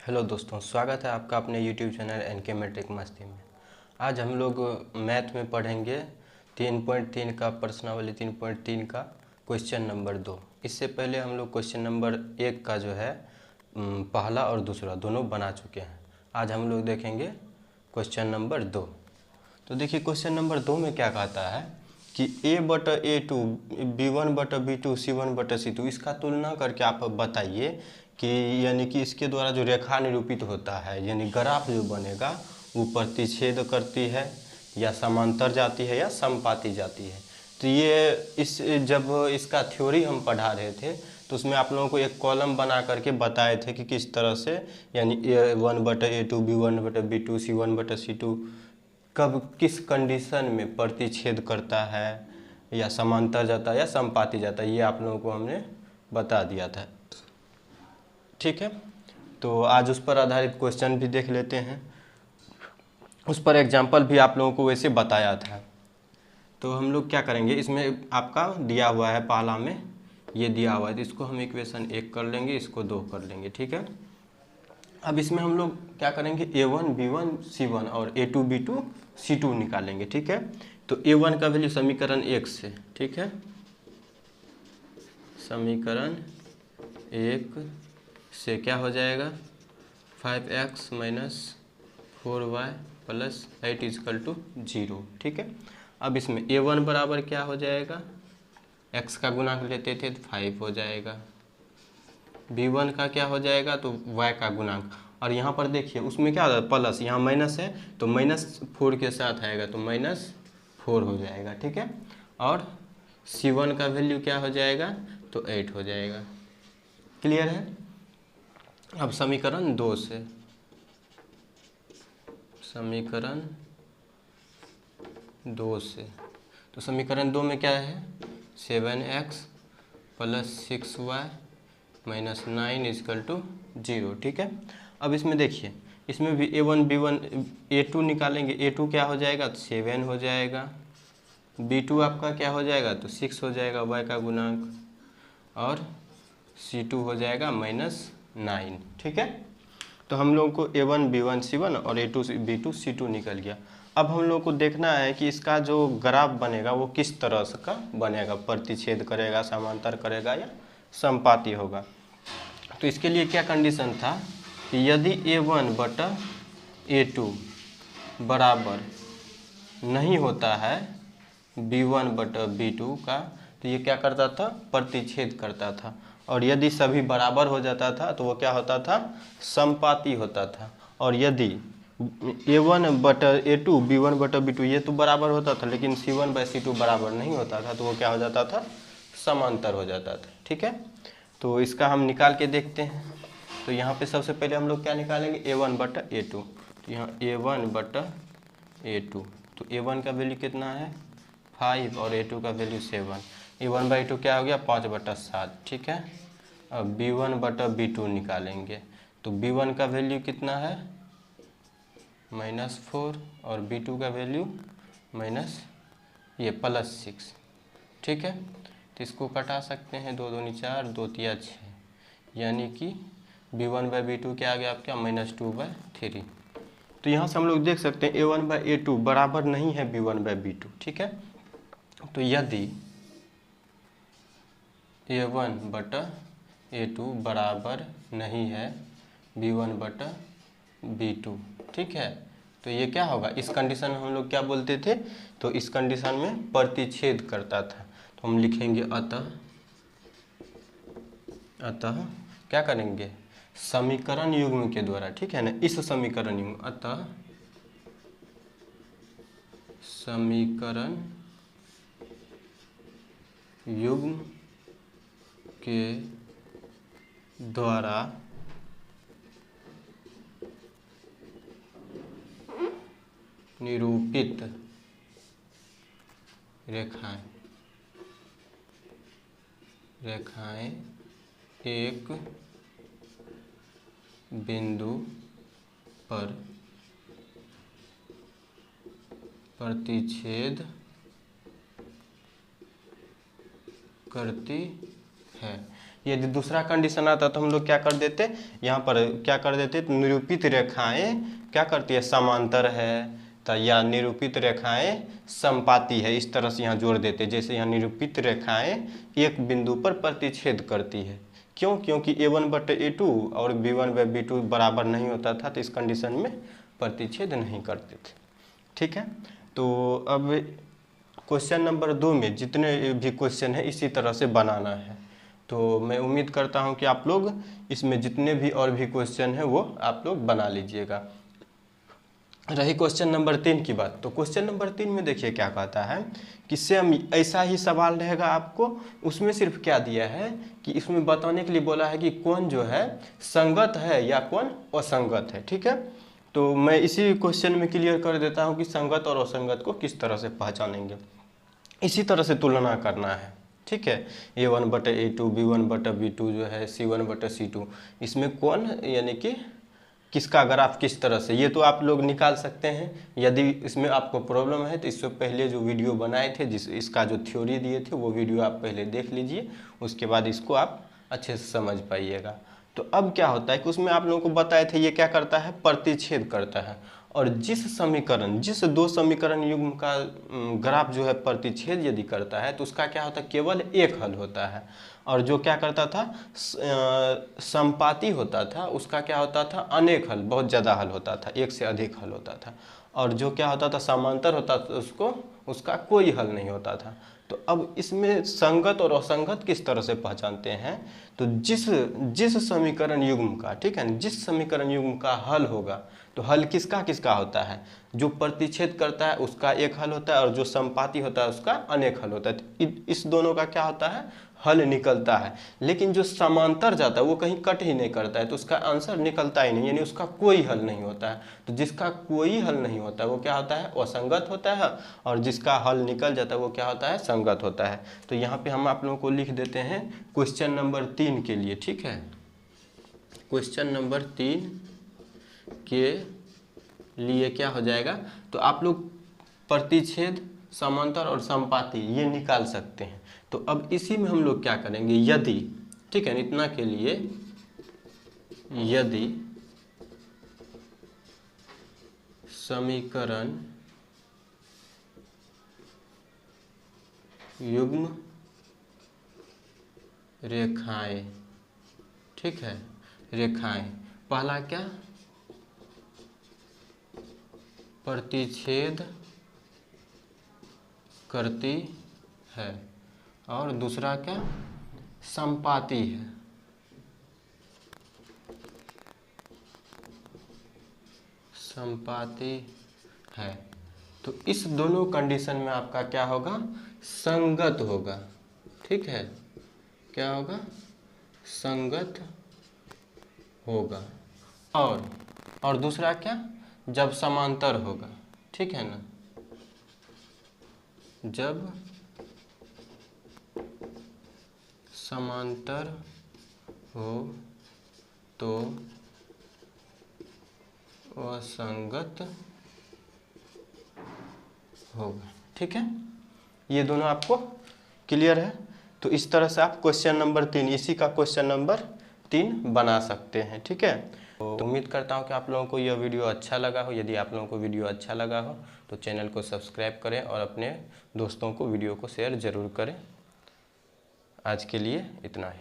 Hello दोस्तों, स्वागत है आपका अपने यूट्यूब चैनल एनके मैट्रिक मस्ती में। आज हम लोग मैथ में पढ़ेंगे 3.3 का प्रश्नावली 3.3 का क्वेश्चन नंबर 2। इससे पहले हम लोग क्वेश्चन नंबर 1 का जो है पहला और दूसरा दोनों बना चुके हैं। आज हम लोग देखेंगे क्वेश्चन नंबर 2। तो देखिए क्वेश्चन नंबर 2 में क्या कहता है कि a/a2 b1/b2 c1/c2 इसका तुलना करके आप बताइए कि यानी कि इसके द्वारा जो रेखा निरूपित होता है यानी ग्राफ जो बनेगा वो प्रतिच्छेद करती है या समांतर जाती है या समपाती जाती है। तो ये जब इसका थ्योरी हम पढ़ा रहे थे तो उसमें आप लोगों को एक कॉलम बना करके बताए थे कि किस तरह से यानी a1/a2 b1/b2 c1/c2 कब किस कंडीशन में प्रतिच्छेद करता है या समांतर जाता है या समपाती जाता है, ये आप लोगों को हमने बता दिया था। ठीक है, तो आज उस पर आधारित क्वेश्चन भी देख लेते हैं। उस पर एग्जाम्पल भी आप लोगों को वैसे बताया था। तो हम लोग क्या करेंगे, इसमें आपका दिया हुआ है पहला में ये दिया हुआ है, तो इसको हम इक्वेशन 1 कर लेंगे, इसको 2 कर लेंगे। ठीक है, अब इसमें हम लोग क्या करेंगे a1 b1 c1 और a2 b2 c2 निकालेंगे। ठीक है, तो a1 का वैल्यू समीकरण 1 से, ठीक है, समीकरण 1 से क्या हो जाएगा 5x - 4y + 8 = 0। ठीक है, अब इसमें a1 बराबर क्या हो जाएगा, x का गुणांक लेते थे तो 5 हो जाएगा, b1 का क्या हो जाएगा तो y का गुणांक, और यहाँ पर देखिए उसमें क्या होता है प्लस, यहाँ माइनस है तो -4 के साथ आएगा तो -4 हो जाएगा। ठीक है, और c1 का वैल्यू क्या हो जाएगा तो 8 हो जाएगा। क्लियर है। अब समीकरण 2 से, समीकरण 2 से, तो समीकरण 2 में क्या है 7x + 6y - 9 = 0। ठीक है, अब इसमें देखिए इसमें भी a1 b1 a2 निकालेंगे, a2 क्या हो जाएगा तो 7 हो जाएगा, b2 आपका क्या हो जाएगा तो 6 हो जाएगा y का गुणांक, और c2 हो जाएगा -9। ठीक है, तो हम लोग को a1 b1 c1 और a2 b2 c2 निकल गया। अब हम लोग को देखना है कि इसका जो ग्राफ बनेगा वो किस तरह से का बनेगा, प्रतिच्छेद करेगा, समांतर करेगा या समपाती होगा। तो इसके लिए क्या कंडीशन था कि यदि a1/a2 बराबर नहीं होता है b1/b2 का तो ये क्या करता था प्रतिच्छेद करता था, और यदि सभी बराबर हो जाता था तो वो क्या होता था समपाती होता था, और यदि a1/a2 b1/b2 ये तो बराबर होता था लेकिन c1/c2 बराबर नहीं होता था तो वो क्या हो जाता था समांतर हो जाता था। ठीक है, तो इसका हम निकाल के देखते हैं। तो यहाँ पे सबसे पहले हम लोग क्या निकालेंगे a1/a2, तो यहाँ a1/a2, तो a1 का वैल्यू कितना है 5 और a2 का वैल्यू 7, a1/a2 क्या हो गया 5/7। ठीक है, अब b1/b2 निकालेंगे, तो b1 का वैल्यू कितना है -4 और b2 का वैल्यू +6। ठीक है, तो इसको कटा सकते हैं, 2 दूनी 4 2 तिया 6, यानी कि b1/b2 क्या आ गया आपका -2/3। तो यहाँ से हम लोग देख सकते हैं a1/a2 बराबर नहीं है b1/b2। ठीक है, तो यदि a1/a2 बराबर नहीं है b1/b2, ठीक है, तो ये क्या होगा, इस कंडीशन में हम लोग क्या बोलते थे, तो इस कंडीशन में प्रतिच्छेद करता था। तो हम लिखेंगे अतः क्या करेंगे समीकरण युग्म के द्वारा, ठीक है ना, इस समीकरण युग्म, अतः समीकरण युग्म के द्वारा निरूपित रेखाएं एक बिंदु पर प्रतिच्छेद करती है। यदि दूसरा कंडीशन आता तो हम लोग क्या कर देते, यहाँ पर क्या कर देते, तो निरूपित रेखाएं क्या करती है, समांतर है, तो या निरूपित रेखाएं समपाती है, इस तरह से यहाँ जोड़ देते। जैसे यहाँ निरूपित रेखाएं एक बिंदु पर प्रतिच्छेद करती है। क्यों? क्योंकि a1/a2 और b1/b2 बराबर नहीं होता था, तो इस कंडीशन में प्रतिच्छेद नहीं करते थे। ठीक है, तो अब क्वेश्चन नंबर 2 में जितने भी क्वेश्चन है इसी तरह से बनाना है। तो मैं उम्मीद करता हूं कि आप लोग इसमें जितने भी और भी क्वेश्चन है वो आप लोग बना लीजिएगा। रही क्वेश्चन नंबर 3 की बात, तो क्वेश्चन नंबर 3 में देखिए क्या कहता है कि सेम ऐसा ही सवाल रहेगा आपको। उसमें सिर्फ क्या दिया है कि इसमें बताने के लिए बोला है कि कौन जो है संगत है या कौन असंगत है। ठीक है, तो मैं इसी क्वेश्चन में क्लियर कर देता हूं कि संगत और असंगत को किस तरह से पहचानेंगे। इसी तरह से तुलना करना है। ठीक है, a1/a2 b1/b2 जो है c1/c2, इसमें कौन यानी कि किसका ग्राफ किस तरह से, ये तो आप लोग निकाल सकते हैं। यदि इसमें आपको प्रॉब्लम है तो इससे पहले जो वीडियो बनाए थे इसका जो थ्योरी दिए थे वो वीडियो आप पहले देख लीजिए, उसके बाद इसको आप अच्छे से समझ पाइएगा। तो अब क्या होता है कि उसमें आप लोगों को बताए थे ये क्या करता है, प्रतिच्छेद करता है। और जिस दो समीकरण युग्म का ग्राफ जो है प्रतिच्छेद यदि करता है तो उसका क्या होता है, केवल एक हल होता है। और जो क्या करता था, समपाती होता था, उसका क्या होता था, अनेक हल, बहुत ज़्यादा हल होता था, एक से अधिक हल होता था। और जो क्या होता था, समांतर होता था, उसका कोई हल नहीं होता था। तो अब इसमें संगत और असंगत किस तरह से पहचानते हैं, तो जिस समीकरण युग्म का, ठीक है, जिस समीकरण युग्म का हल होगा, तो हल किसका किसका होता है, जो प्रतिच्छेद करता है उसका एक हल होता है और जो समपाती होता है उसका अनेक हल होता है। तो इस दोनों का क्या होता है, हल निकलता है। लेकिन जो समांतर जाता है वो कहीं कट ही नहीं करता है, तो उसका आंसर निकलता ही नहीं, यानी उसका कोई हल नहीं होता है। तो जिसका कोई हल नहीं होता है वो क्या होता है, असंगत होता है, और जिसका हल निकल जाता है वो क्या होता है, संगत होता है। तो यहाँ पे हम आप लोगों को लिख देते हैं क्वेश्चन नंबर 3 के लिए। ठीक है, क्वेश्चन नंबर 3 के लिए क्या हो जाएगा, तो आप लोग प्रतिच्छेद, समांतर और समपाती ये निकाल सकते हैं। तो अब इसी में हम लोग क्या करेंगे, यदि, ठीक है, इतना के लिए, यदि समीकरण युग्म रेखाएं, ठीक है, रेखाएं, पहला क्या, प्रतिच्छेद करती है, और दूसरा क्या, समपाती है। समपाती है, तो इस दोनों कंडीशन में आपका क्या होगा, संगत होगा। ठीक है, क्या होगा, संगत होगा। और दूसरा क्या, जब समांतर होगा। ठीक है ना, जब समांतर हो तो असंगत होगा। ठीक है, ये दोनों आपको क्लियर है। तो इस तरह से आप क्वेश्चन नंबर 3, इसी का क्वेश्चन नंबर 3 बना सकते हैं। ठीक है, तो उम्मीद करता हूँ कि आप लोगों को यह वीडियो अच्छा लगा हो। यदि आप लोगों को वीडियो अच्छा लगा हो तो चैनल को सब्सक्राइब करें और अपने दोस्तों को वीडियो को शेयर ज़रूर करें। आज के लिए इतना ही।